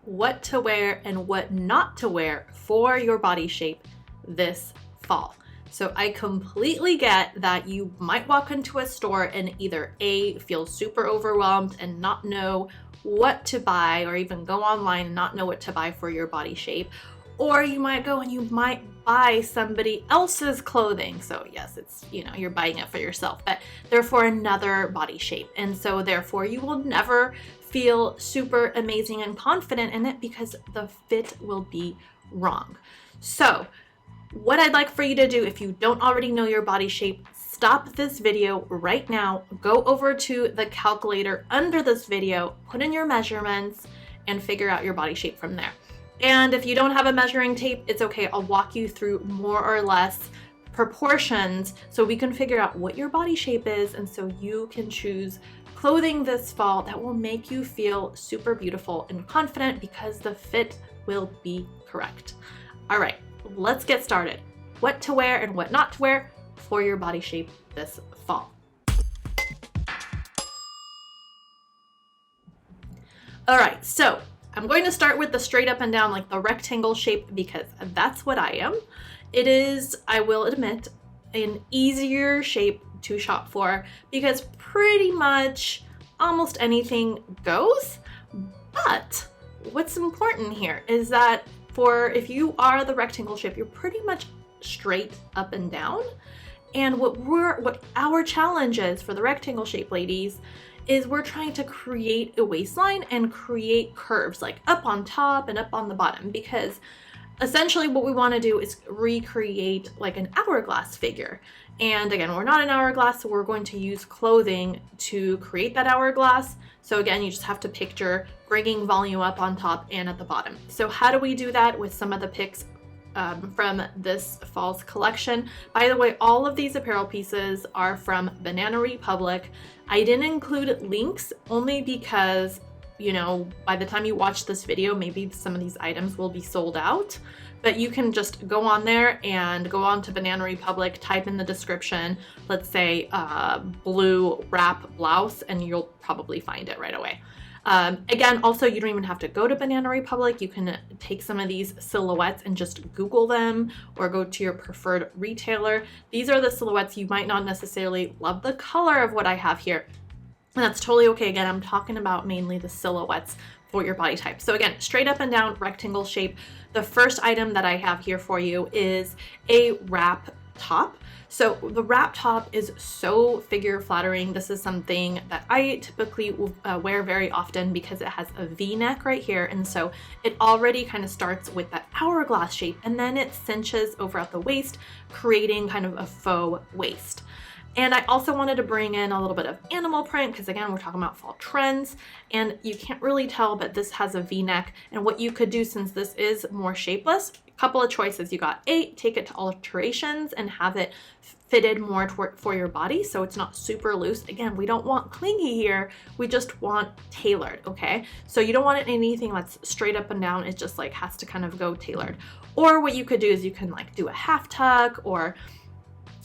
what to wear and what not to wear for your body shape this fall. So I completely get that you might walk into a store and either A, feel super overwhelmed and not know what to buy, or even go online and not know what to buy for your body shape. Or you might go and you might buy somebody else's clothing. So yes, it's, you're buying it for yourself, but they're for another body shape. And so therefore you will never feel super amazing and confident in it because the fit will be wrong. So what I'd like for you to do, if you don't already know your body shape, stop this video right now, go over to the calculator under this video, put in your measurements, and figure out your body shape from there. And if you don't have a measuring tape, it's okay. I'll walk you through more or less proportions so we can figure out what your body shape is, and so you can choose clothing this fall that will make you feel super beautiful and confident because the fit will be correct. All right, let's get started. What to wear and what not to wear for your body shape this fall. All right, so I'm going to start with the straight up and down, like the rectangle shape, because that's what I am. It is, I will admit, an easier shape to shop for because pretty much almost anything goes. But what's important here is that if you are the rectangle shape, you're pretty much straight up and down. And what our challenge is for the rectangle shape ladies is we're trying to create a waistline and create curves like up on top and up on the bottom, because essentially what we want to do is recreate like an hourglass figure. And again, we're not an hourglass, so we're going to use clothing to create that hourglass. So again, you just have to picture bringing volume up on top and at the bottom. So how do we do that with some of the pics from this fall's collection? By the way, all of these apparel pieces are from Banana Republic. I didn't include links only because, by the time you watch this video, maybe some of these items will be sold out. But you can just go on there and go on to Banana Republic, type in the description, let's say blue wrap blouse, and you'll probably find it right away. Again, also, you don't even have to go to Banana Republic. You can take some of these silhouettes and just Google them or go to your preferred retailer. These are the silhouettes. You might not necessarily love the color of what I have here, and that's totally okay. Again, I'm talking about mainly the silhouettes for your body type. So again, straight up and down rectangle shape. The first item that I have here for you is a wrap top. So the wrap top is so figure flattering. This is something that I typically wear very often because it has a V-neck right here. And so it already kind of starts with that hourglass shape, and then it cinches over at the waist, creating kind of a faux waist. And I also wanted to bring in a little bit of animal print because again, we're talking about fall trends, and you can't really tell, but this has a V-neck. And what you could do, since this is more shapeless, a couple of choices. You got take it to alterations and have it fitted more for your body so it's not super loose. Again, we don't want clingy here, we just want tailored, okay? So you don't want anything that's straight up and down, it just like has to kind of go tailored. Or what you could do is you can like do a half tuck, or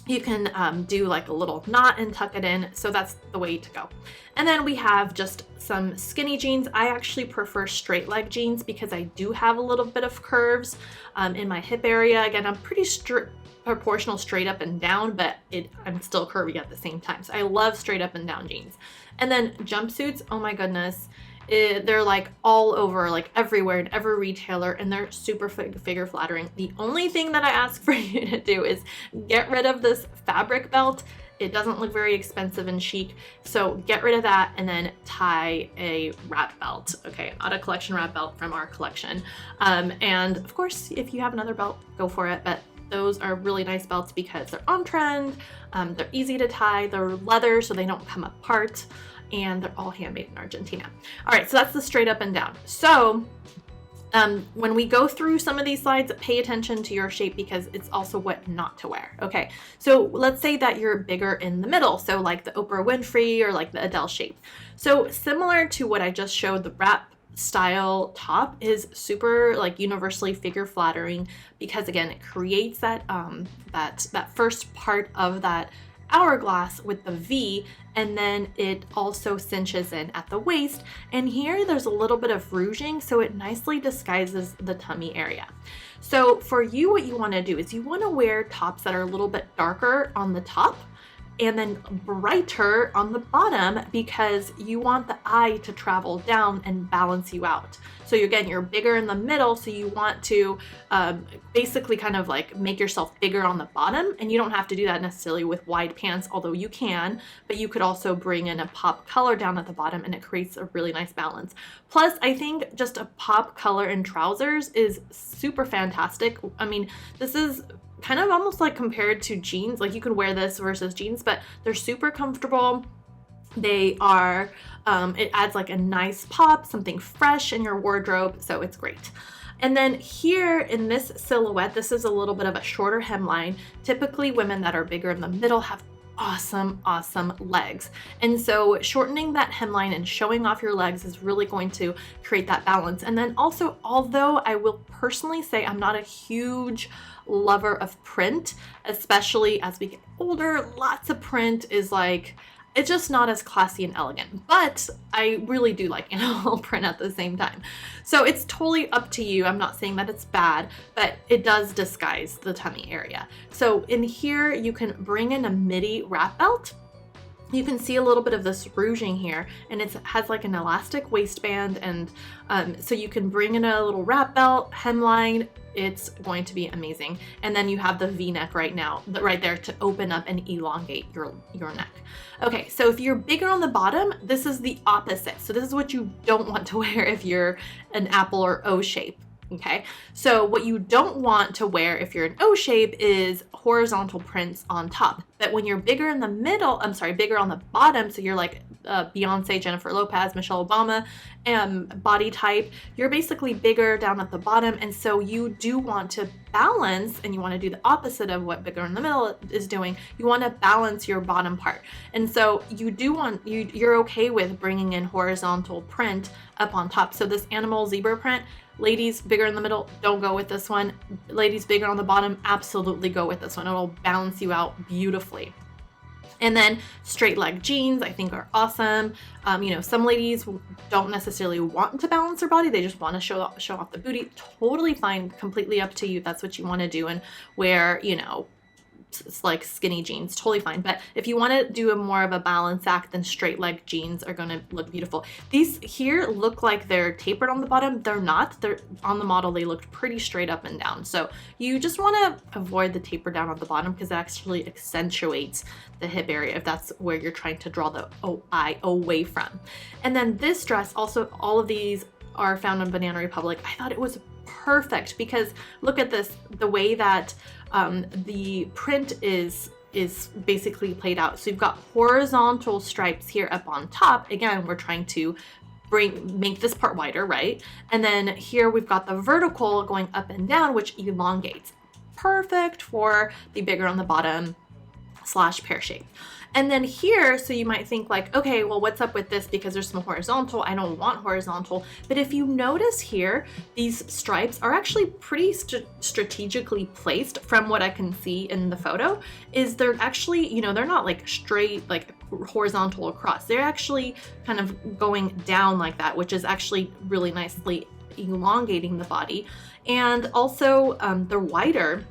you can do like a little knot and tuck it in. So that's the way to go. And then we have just some skinny jeans. I actually prefer straight leg jeans because I do have a little bit of curves in my hip area. Again, I'm pretty proportional straight up and down, but I'm still curvy at the same time. So I love straight up and down jeans. And then jumpsuits, oh my goodness. They're like all over, like everywhere in every retailer, and they're super figure flattering. The only thing that I ask for you to do is get rid of this fabric belt. It doesn't look very expensive and chic, so get rid of that and then tie a wrap belt. Okay, out of collection wrap belt from our collection. And of course, if you have another belt, go for it, but those are really nice belts because they're on trend, they're easy to tie, they're leather so they don't come apart, and they're all handmade in Argentina. All right, so that's the straight up and down. So when we go through some of these slides, pay attention to your shape because it's also what not to wear. Okay, so let's say that you're bigger in the middle, so like the Oprah Winfrey or like the Adele shape. So similar to what I just showed, the wrap style top is super like universally figure flattering because again, it creates that that first part of that Hourglass with the V, and then it also cinches in at the waist. And here there's a little bit of ruching, so it nicely disguises the tummy area. So for you, what you want to do is you want to wear tops that are a little bit darker on the top and then brighter on the bottom, because you want the eye to travel down and balance you out. So again, you're bigger in the middle, so you want to basically kind of like make yourself bigger on the bottom, and you don't have to do that necessarily with wide pants, although you can, but you could also bring in a pop color down at the bottom and it creates a really nice balance. Plus, I think just a pop color in trousers is super fantastic. I mean, this is kind of almost like compared to jeans. Like you could wear this versus jeans, but they're super comfortable. They are, it adds like a nice pop, something fresh in your wardrobe, so it's great. And then here in this silhouette, this is a little bit of a shorter hemline. Typically women that are bigger in the middle have awesome legs. And so shortening that hemline and showing off your legs is really going to create that balance. And then also, although I will personally say I'm not a huge lover of print, especially as we get older, lots of print is like, it's just not as classy and elegant, but I really do like animal print at the same time. So it's totally up to you. I'm not saying that it's bad, but it does disguise the tummy area. So in here, you can bring in a midi wrap belt. You can see a little bit of this ruching here, and it has like an elastic waistband, and so you can bring in a little wrap belt, hemline. It's going to be amazing. And then you have the V-neck right there to open up and elongate your neck. Okay, so if you're bigger on the bottom, this is the opposite. So this is what you don't want to wear if you're an apple or O shape. Okay, so what you don't want to wear if you're an O shape is horizontal prints on top. But when you're bigger in the middle, bigger on the bottom, so you're like Beyonce, Jennifer Lopez, Michelle Obama body type, you're basically bigger down at the bottom. And so you do want to balance, and you want to do the opposite of what bigger in the middle is doing. You want to balance your bottom part. And so you do want, you're okay with bringing in horizontal print up on top. So this animal zebra print, ladies bigger in the middle, don't go with this one. Ladies bigger on the bottom, absolutely go with this one. It'll balance you out beautifully. And then straight leg jeans, I think, are awesome. Some ladies don't necessarily want to balance their body. They just want to show off the booty. Totally fine, completely up to you. That's what you want to do, and wear, it's like skinny jeans, totally fine. But if you want to do a more of a balance act, then straight leg jeans are going to look beautiful. These here look like they're tapered on the bottom. They're not. They're on the model. They looked pretty straight up and down. So you just want to avoid the taper down on the bottom, because it actually accentuates the hip area if that's where you're trying to draw the eye away from. And then this dress, also all of these are found on Banana Republic. I thought it was perfect because look at this, the way that the print is basically played out. So you've got horizontal stripes here up on top. Again, we're trying to make this part wider, right? And then here we've got the vertical going up and down, which elongates. Perfect for the bigger on the bottom / pear shape. And then here, so you might think like, okay, well, what's up with this? Because there's some horizontal. I don't want horizontal. But if you notice here, these stripes are actually pretty strategically placed from what I can see in the photo. Is they're actually, they're not like straight, like horizontal across. They're actually kind of going down like that, which is actually really nicely elongating the body. And also they're wider.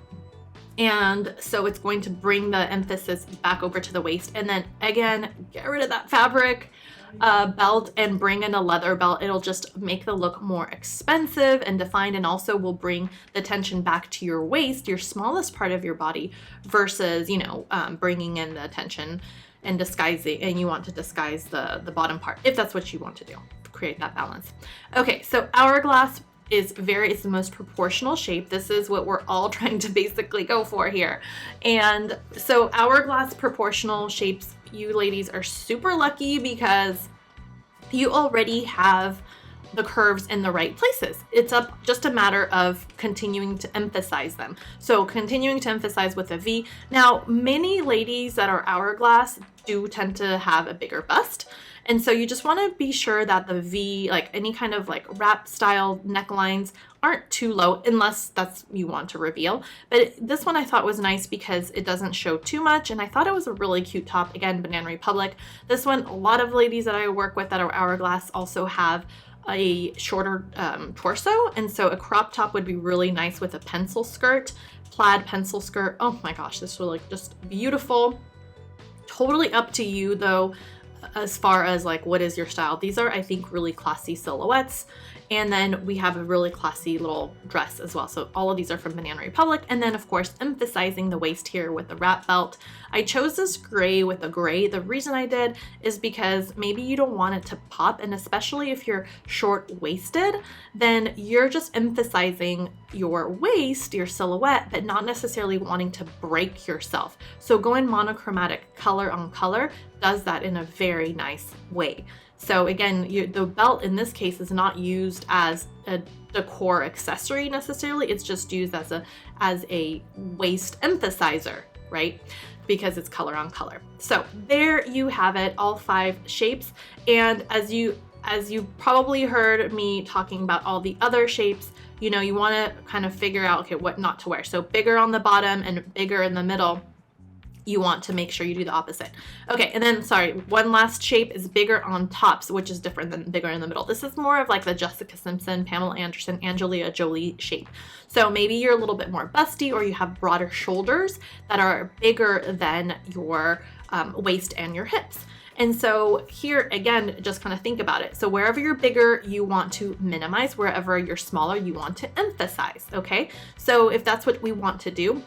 And so it's going to bring the emphasis back over to the waist. And then again, get rid of that fabric belt and bring in a leather belt. It'll just make the look more expensive and defined, and also will bring the tension back to your waist, your smallest part of your body, versus, bringing in the tension and disguising, and you want to disguise the bottom part, if that's what you want to do, create that balance. Okay, so Hourglass is it's the most proportional shape. This is what we're all trying to basically go for here. And so Hourglass proportional shapes, you ladies are super lucky because you already have the curves in the right places. It's just a matter of continuing to emphasize them. So continuing to emphasize with a V. Now, many ladies that are hourglass do tend to have a bigger bust. And so you just want to be sure that the V, like any kind of like wrap style necklines, aren't too low unless that's you want to reveal. But this one I thought was nice because it doesn't show too much, and I thought it was a really cute top. Again, Banana Republic. This one, a lot of ladies that I work with that are hourglass also have a shorter torso, and so a crop top would be really nice with a pencil skirt, plaid pencil skirt. Oh my gosh, this will look just beautiful. Totally up to you though, as far as like what is your style. These are, I think, really classy silhouettes. And then we have a really classy little dress as well. So all of these are from Banana Republic. And then of course, emphasizing the waist here with the wrap belt. I chose this gray with a gray. The reason I did is because maybe you don't want it to pop. And especially if you're short waisted, then you're just emphasizing your waist, your silhouette, but not necessarily wanting to break yourself. So going monochromatic color on color does that in a very nice way. So again, the belt in this case is not used as a decor accessory necessarily. It's just used as a waist emphasizer, right? Because it's color on color. So there you have it, all 5 shapes. And as you probably heard me talking about all the other shapes, you know, you want to kind of figure out, okay, what not to wear. So bigger on the bottom and bigger in the middle. You want to make sure you do the opposite. Okay, and then, sorry, one last shape is bigger on tops, which is different than bigger in the middle. This is more of like the Jessica Simpson, Pamela Anderson, Angelina Jolie shape. So maybe you're a little bit more busty, or you have broader shoulders that are bigger than your waist and your hips. And so here, again, just kind of think about it. So wherever you're bigger, you want to minimize. Wherever you're smaller, you want to emphasize, okay? So if that's what we want to do,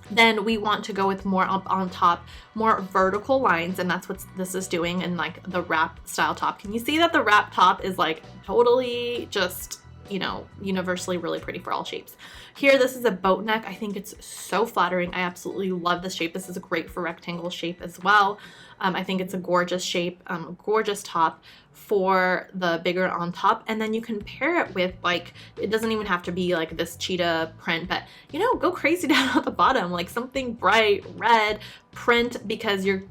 then we want to go with more up on top, more vertical lines, and that's what this is doing in like the wrap style top. Can you see that the wrap top is like totally just, you know, universally really pretty for all shapes. Here, this is a boat neck. I think it's so flattering. I absolutely love this shape. This is great for rectangle shape as well. I think it's a gorgeous shape, gorgeous top for the bigger on top. And then you can pair it with, like, it doesn't even have to be like this cheetah print, but you know, go crazy down at the bottom, like something bright red print, because you're,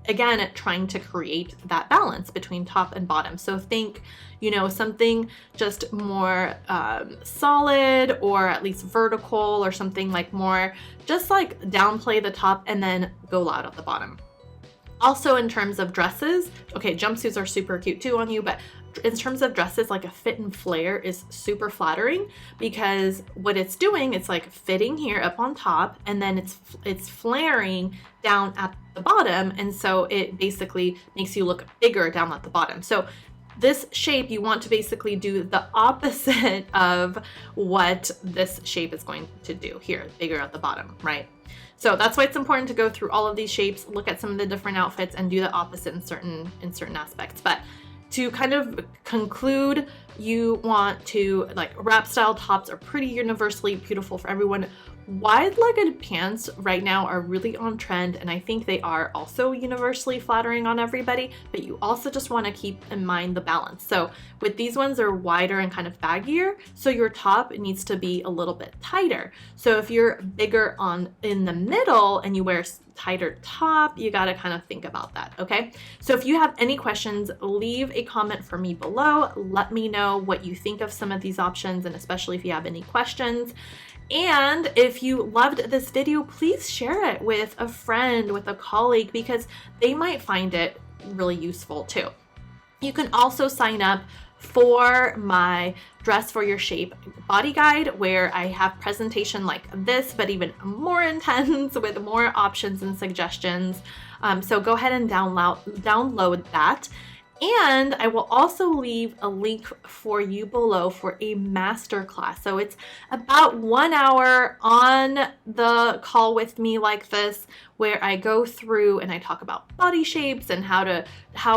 again, trying to create that balance between top and bottom. So think, you know, something just more solid, or at least vertical, or something like more, just like downplay the top and then go loud at the bottom. Also, in terms of dresses, okay, jumpsuits are super cute too on you, but in terms of dresses, like a fit and flare is super flattering, because what it's doing, it's like fitting here up on top, and then it's flaring down at the bottom, and so it basically makes you look bigger down at the bottom. So this shape, you want to basically do the opposite of what this shape is going to do here, bigger at the bottom, right? So that's why it's important to go through all of these shapes, look at some of the different outfits, and do the opposite in certain aspects. But to kind of conclude, you want to, like, wrap style tops are pretty universally beautiful for everyone. Wide-legged pants right now are really on trend, and I think they are also universally flattering on everybody, but you also just want to keep in mind the balance. So with these ones, they're wider and kind of baggier, so your top needs to be a little bit tighter. So if you're bigger in the middle and you wear tighter top, you got to kind of think about that, okay? So if you have any questions, leave a comment for me below. Let me know what you think of some of these options, and especially if you have any questions. And if you loved this video, please share it with a friend, with a colleague, because they might find it really useful too. You can also sign up for my Dress for Your Shape body guide, where I have presentation like this, but even more intense with more options and suggestions. So go ahead and download that. And I will also leave a link for you below for a masterclass. So it's about 1 hour on the call with me like this, where I go through and I talk about body shapes and how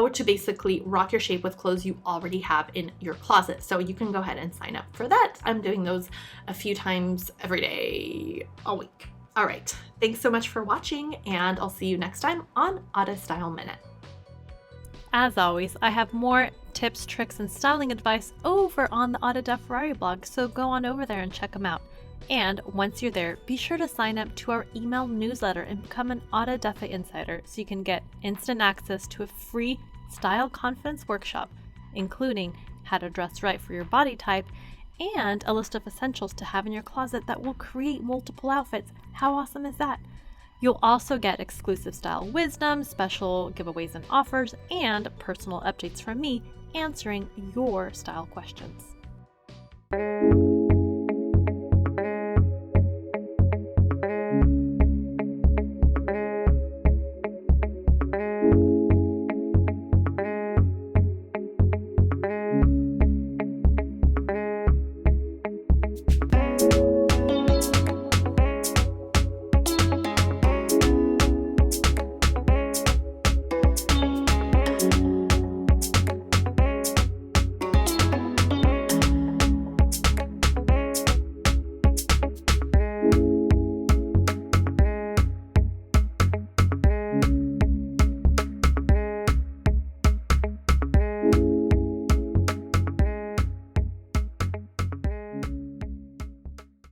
to basically rock your shape with clothes you already have in your closet. So you can go ahead and sign up for that. I'm doing those a few times every day, all week. All right. Thanks so much for watching, and I'll see you next time on Auto Style Minute. As always, I have more tips, tricks, and styling advice over on the Auto Def Ferrari blog, so go on over there and check them out. And once you're there, be sure to sign up to our email newsletter and become an Auto Def Insider so you can get instant access to a free style confidence workshop, including how to dress right for your body type and a list of essentials to have in your closet that will create multiple outfits. How awesome is that? You'll also get exclusive style wisdom, special giveaways and offers, and personal updates from me answering your style questions.